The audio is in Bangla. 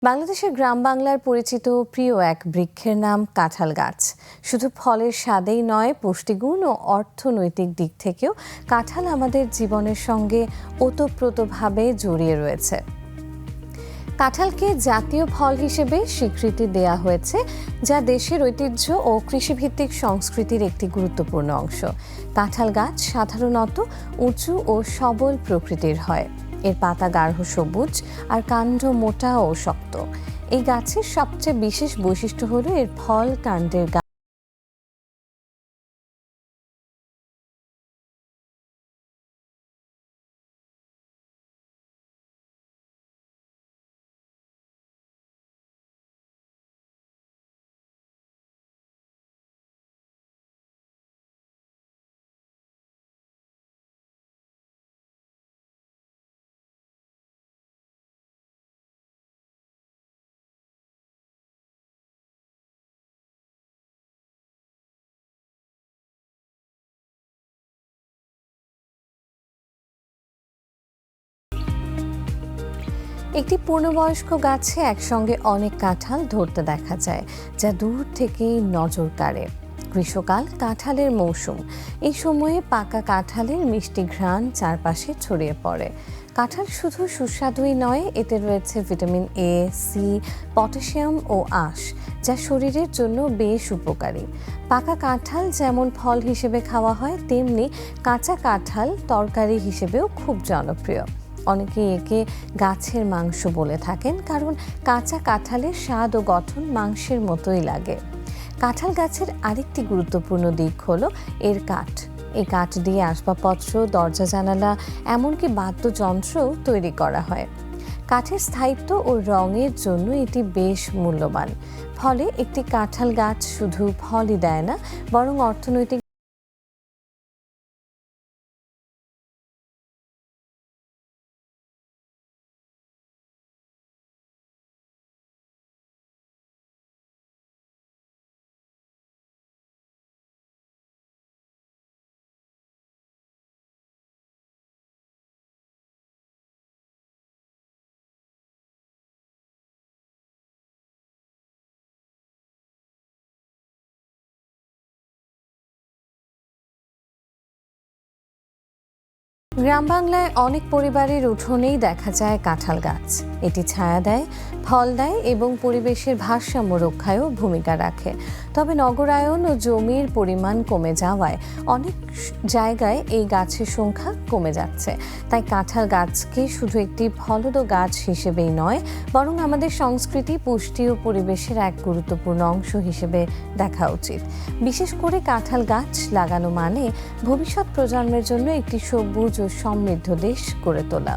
বাংলাদেশের গ্রাম বাংলার পরিচিত প্রিয় এক বৃক্ষের নাম কাঁঠাল গাছ। শুধু ফলের স্বাদেই নয়, পুষ্টিগুণ ও অর্থনৈতিক দিক থেকেও কাঁঠাল আমাদের জীবনের সঙ্গে ওতপ্রোতভাবে জড়িয়ে রয়েছে। কাঁঠালকে জাতীয় ফল হিসেবে স্বীকৃতি দেয়া হয়েছে, যা দেশের ঐতিহ্য ও কৃষিভিত্তিক সংস্কৃতির একটি গুরুত্বপূর্ণ অংশ। কাঁঠাল গাছ সাধারণত উঁচু ও সবল প্রকৃতির হয়। এর পাতা গাঢ় সবুজ আর কাণ্ড মোটা ও শক্ত। এই গাছের সবচেয়ে বিশেষ বৈশিষ্ট্য হলো এর ফল কাণ্ডের একটি পূর্ণবয়স্ক গাছে একসঙ্গে অনেক কাঁঠাল ধরতে দেখা যায়, যা দূর থেকেই নজর কাড়ে। গ্রীষ্মকাল কাঁঠালের মৌসুম। এই সময়ে পাকা কাঁঠালের মিষ্টি ঘ্রাণ চারপাশে ছড়িয়ে পড়ে। কাঁঠাল শুধু সুস্বাদুই নয়, এতে রয়েছে ভিটামিন এ, সি, পটাশিয়াম ও আঁশ, যা শরীরের জন্য বেশ উপকারী। পাকা কাঁঠাল যেমন ফল হিসেবে খাওয়া হয়, তেমনি কাঁচা কাঁঠাল তরকারি হিসেবেও খুব জনপ্রিয়। অনেকে একে গাছের মাংস বলে থাকেন, কারণ কাঁচা কাঁঠালের স্বাদ ও গঠন মাংসের মতোই লাগে। কাঁঠাল গাছের আরেকটি গুরুত্বপূর্ণ দিক হলো এর কাঠ। এই কাঠ দিয়ে আসবাবপত্র, দরজা জানালা, এমনকি বাদ্যযন্ত্রও তৈরি করা হয়। কাঠের স্থায়িত্ব ও রঙের জন্য এটি বেশ মূল্যবান। ফলে একটি কাঁঠাল গাছ শুধু ফলই দেয় না, বরং অর্থনৈতিক গ্রাম বাংলায় অনেক পরিবারের উঠোনেই দেখা যায় কাঁঠাল গাছ। এটি ছায়া দেয়, ফল দেয় এবং পরিবেশের ভারসাম্য রক্ষায়ও ভূমিকা রাখে। তবে নগরায়ন ও জমির পরিমাণ কমে যাওয়ায় অনেক জায়গায় এই গাছের সংখ্যা কমে যাচ্ছে। তাই কাঁঠাল গাছকে শুধু একটি ফলদ গাছ হিসেবেই নয়, বরং আমাদের সংস্কৃতি, পুষ্টি ও পরিবেশের এক গুরুত্বপূর্ণ অংশ হিসেবে দেখা উচিত। বিশেষ করে কাঁঠাল গাছ লাগানো মানে ভবিষ্যৎ প্রজন্মের জন্য একটি সবুজ ও সমৃদ্ধ দেশ গড়ে তোলা।